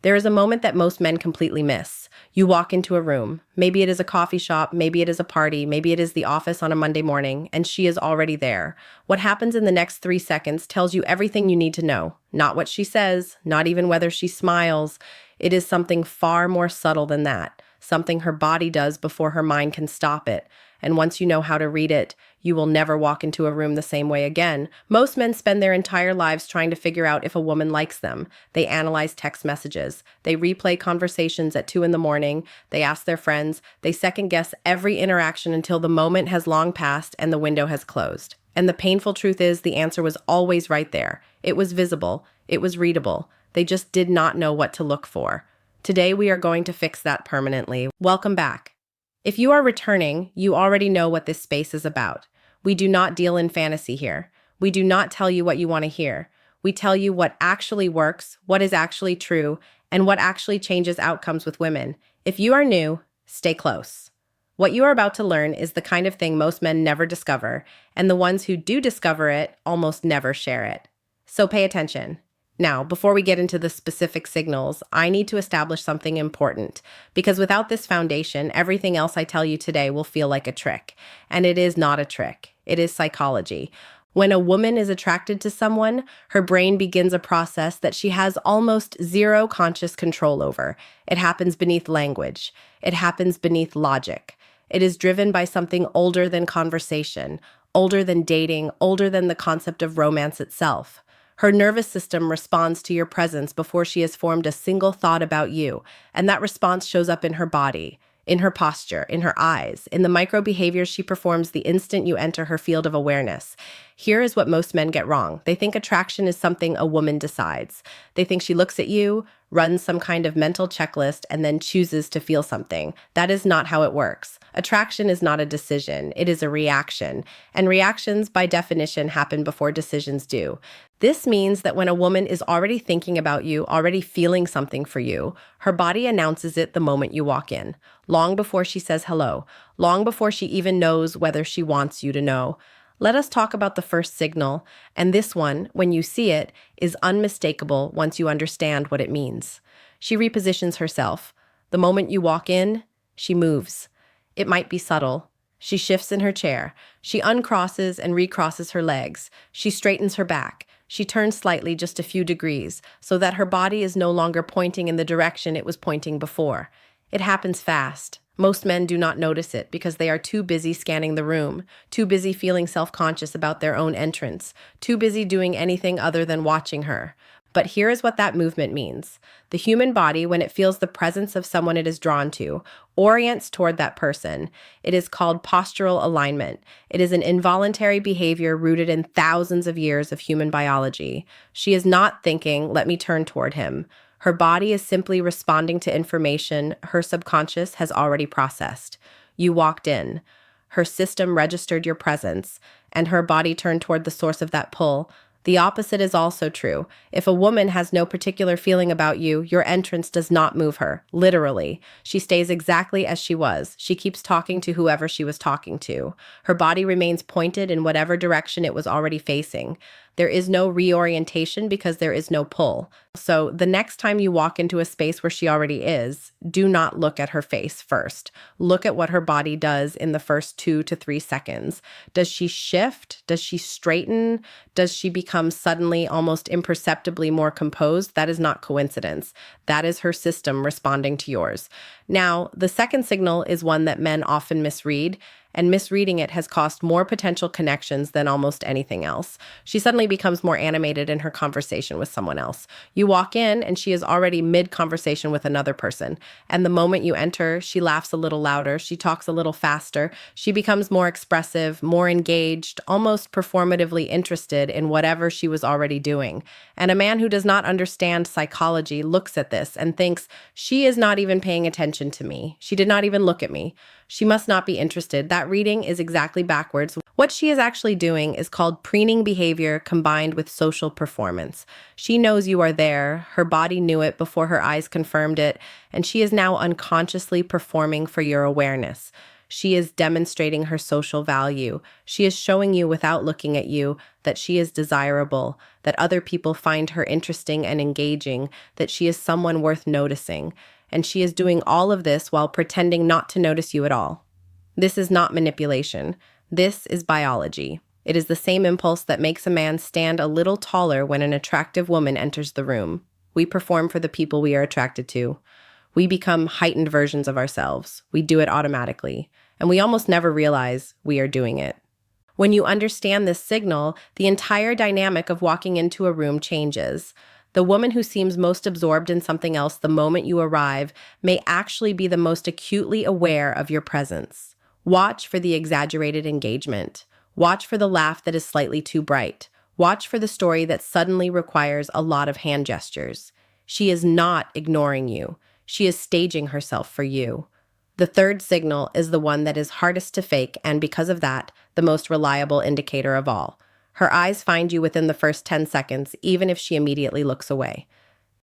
There is a moment that most men completely miss. You walk into a room. Maybe it is a coffee shop, maybe it is a party, maybe it is the office on a Monday morning, and she is already there. What happens in the next 3 seconds tells you everything you need to know. Not what she says, not even whether she smiles. It is something far more subtle than that, something her body does before her mind can stop it. And once you know how to read it, you will never walk into a room the same way again. Most men spend their entire lives trying to figure out if a woman likes them. They analyze text messages. They replay conversations at 2 in the morning. They ask their friends. They second guess every interaction until the moment has long passed and the window has closed. And the painful truth is the answer was always right there. It was visible. It was readable. They just did not know what to look for. Today we are going to fix that permanently. Welcome back. If you are returning, you already know what this space is about. We do not deal in fantasy here. We do not tell you what you want to hear. We tell you what actually works, what is actually true, and what actually changes outcomes with women. If you are new, stay close. What you are about to learn is the kind of thing most men never discover, and the ones who do discover it almost never share it. So pay attention. Now, before we get into the specific signals, I need to establish something important, because without this foundation, everything else I tell you today will feel like a trick. And it is not a trick. It is psychology. When a woman is attracted to someone, her brain begins a process that she has almost zero conscious control over. It happens beneath language. It happens beneath logic. It is driven by something older than conversation, older than dating, older than the concept of romance itself. Her nervous system responds to your presence before she has formed a single thought about you, and that response shows up in her body, in her posture, in her eyes, in the micro behaviors she performs the instant you enter her field of awareness. Here is what most men get wrong. They think attraction is something a woman decides. They think she looks at you, runs some kind of mental checklist, and then chooses to feel something. That is not how it works. Attraction is not a decision. It is a reaction. And reactions, by definition, happen before decisions do. This means that when a woman is already thinking about you, already feeling something for you, her body announces it the moment you walk in, long before she says hello, long before she even knows whether she wants you to know. Let us talk about the first signal, and this one, when you see it, is unmistakable once you understand what it means. She repositions herself. The moment you walk in, she moves. It might be subtle. She shifts in her chair. She uncrosses and recrosses her legs. She straightens her back. She turns slightly just a few degrees so that her body is no longer pointing in the direction it was pointing before. It happens fast. Most men do not notice it because they are too busy scanning the room, too busy feeling self-conscious about their own entrance, too busy doing anything other than watching her. But here is what that movement means. The human body, when it feels the presence of someone it is drawn to, orients toward that person. It is called postural alignment. It is an involuntary behavior rooted in thousands of years of human biology. She is not thinking, let me turn toward him. Her body is simply responding to information her subconscious has already processed. You walked in. Her system registered your presence, and her body turned toward the source of that pull. The opposite is also true. If a woman has no particular feeling about you, your entrance does not move her, literally. She stays exactly as she was. She keeps talking to whoever she was talking to. Her body remains pointed in whatever direction it was already facing. There is no reorientation because there is no pull. So the next time you walk into a space where she already is, do not look at her face first. Look at what her body does in the first 2 to 3 seconds. Does she shift? Does she straighten? Does she become suddenly, almost imperceptibly more composed? That is not coincidence. That is her system responding to yours. Now, the second signal is one that men often misread, and misreading it has cost more potential connections than almost anything else. She suddenly becomes more animated in her conversation with someone else. You walk in and she is already mid-conversation with another person. And the moment you enter, she laughs a little louder, she talks a little faster, she becomes more expressive, more engaged, almost performatively interested in whatever she was already doing. And a man who does not understand psychology looks at this and thinks, she is not even paying attention to me. She did not even look at me. She must not be interested. That reading is exactly backwards. What she is actually doing is called preening behavior combined with social performance. She knows you are there. Her body knew it before her eyes confirmed it, and she is now unconsciously performing for your awareness. She is demonstrating her social value. She is showing you without looking at you that she is desirable, that other people find her interesting and engaging, that she is someone worth noticing. And she is doing all of this while pretending not to notice you at all. This is not manipulation. This is biology. It is the same impulse that makes a man stand a little taller when an attractive woman enters the room. We perform for the people we are attracted to. We become heightened versions of ourselves. We do it automatically, and we almost never realize we are doing it. When you understand this signal, the entire dynamic of walking into a room changes. The woman who seems most absorbed in something else the moment you arrive may actually be the most acutely aware of your presence. Watch for the exaggerated engagement. Watch for the laugh that is slightly too bright. Watch for the story that suddenly requires a lot of hand gestures. She is not ignoring you. She is staging herself for you. The third signal is the one that is hardest to fake and, because of that, the most reliable indicator of all. Her eyes find you within the first 10 seconds, even if she immediately looks away.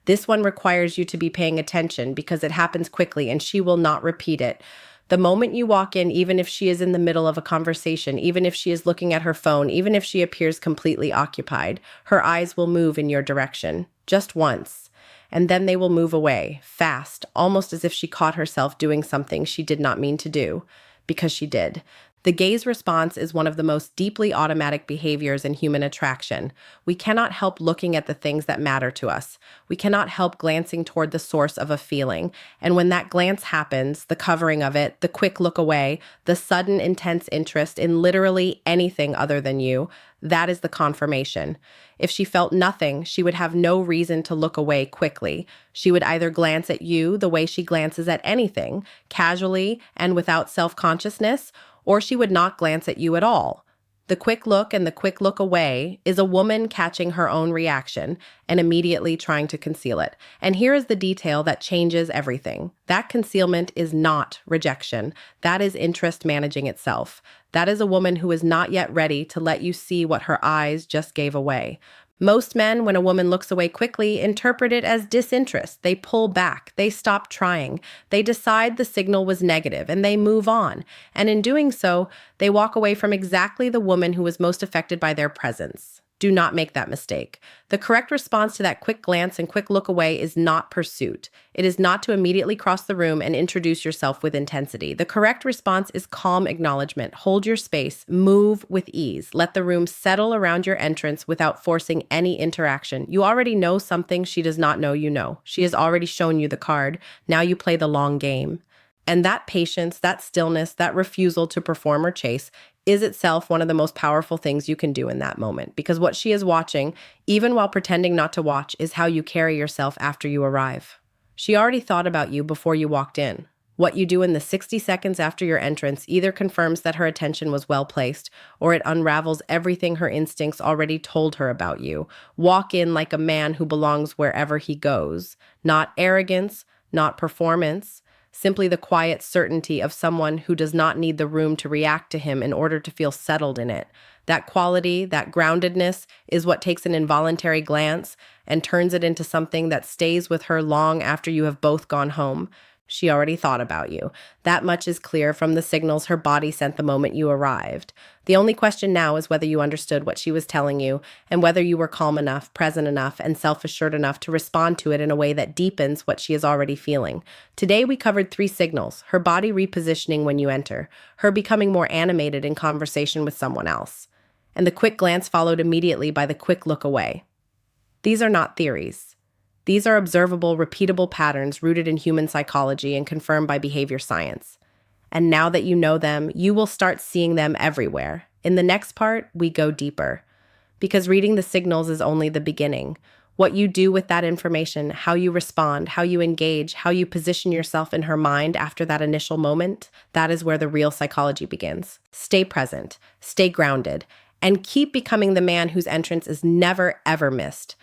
This one requires you to be paying attention because it happens quickly and she will not repeat it. The moment you walk in, even if she is in the middle of a conversation, even if she is looking at her phone, even if she appears completely occupied, her eyes will move in your direction, just once. And then they will move away, fast, almost as if she caught herself doing something she did not mean to do, because she did. The gaze response is one of the most deeply automatic behaviors in human attraction. We cannot help looking at the things that matter to us. We cannot help glancing toward the source of a feeling. And when that glance happens, the covering of it, the quick look away, the sudden intense interest in literally anything other than you, that is the confirmation. If she felt nothing, she would have no reason to look away quickly. She would either glance at you the way she glances at anything, casually and without self-consciousness, or she would not glance at you at all. The quick look and the quick look away is a woman catching her own reaction and immediately trying to conceal it. And here is the detail that changes everything. That concealment is not rejection. That is interest managing itself. That is a woman who is not yet ready to let you see what her eyes just gave away. Most men, when a woman looks away quickly, interpret it as disinterest. They pull back. They stop trying. They decide the signal was negative and they move on. And in doing so, they walk away from exactly the woman who was most affected by their presence. Do not make that mistake. The correct response to that quick glance and quick look away is not pursuit. It is not to immediately cross the room and introduce yourself with intensity. The correct response is calm acknowledgement. Hold your space. Move with ease. Let the room settle around your entrance without forcing any interaction. You already know something she does not know you know. She has already shown you the card. Now you play the long game. And that patience, that stillness, that refusal to perform or chase is itself one of the most powerful things you can do in that moment, because what she is watching, even while pretending not to watch, is how you carry yourself after you arrive. She already thought about you before you walked in. What you do in the 60 seconds after your entrance either confirms that her attention was well placed, or it unravels everything her instincts already told her about you. Walk in like a man who belongs wherever he goes. Not arrogance, not performance, simply the quiet certainty of someone who does not need the room to react to him in order to feel settled in it. That quality, that groundedness, is what takes an involuntary glance and turns it into something that stays with her long after you have both gone home. She already thought about you. That much is clear from the signals her body sent the moment you arrived. The only question now is whether you understood what she was telling you and whether you were calm enough, present enough, and self-assured enough to respond to it in a way that deepens what she is already feeling. Today we covered 3 signals: her body repositioning when you enter, her becoming more animated in conversation with someone else, and the quick glance followed immediately by the quick look away. These are not theories. These are observable, repeatable patterns rooted in human psychology and confirmed by behavior science. And now that you know them, you will start seeing them everywhere. In the next part, we go deeper. Because reading the signals is only the beginning. What you do with that information, how you respond, how you engage, how you position yourself in her mind after that initial moment, that is where the real psychology begins. Stay present, stay grounded, and keep becoming the man whose entrance is never, ever missed.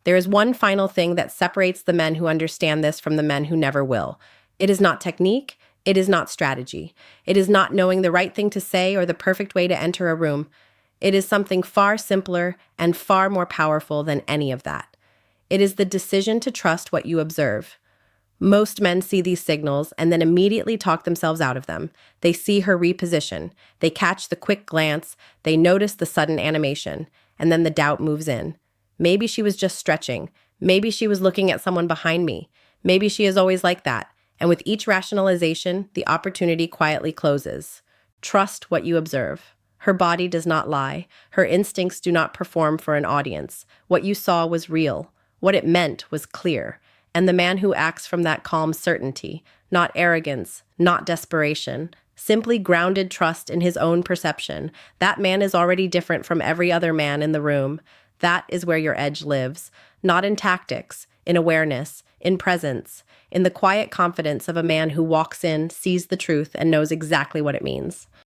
There is one final thing that separates the men who understand this from the men who never will. It is not technique. It is not strategy. It is not knowing the right thing to say or the perfect way to enter a room. It is something far simpler and far more powerful than any of that. It is the decision to trust what you observe. Most men see these signals and then immediately talk themselves out of them. They see her reposition, they catch the quick glance, they notice the sudden animation, and then the doubt moves in. Maybe she was just stretching. Maybe she was looking at someone behind me. Maybe she is always like that. And with each rationalization, the opportunity quietly closes. Trust what you observe. Her body does not lie. Her instincts do not perform for an audience. What you saw was real. What it meant was clear. And the man who acts from that calm certainty, not arrogance, not desperation, simply grounded trust in his own perception, that man is already different from every other man in the room. That is where your edge lives, not in tactics, in awareness, in presence, in the quiet confidence of a man who walks in, sees the truth, and knows exactly what it means.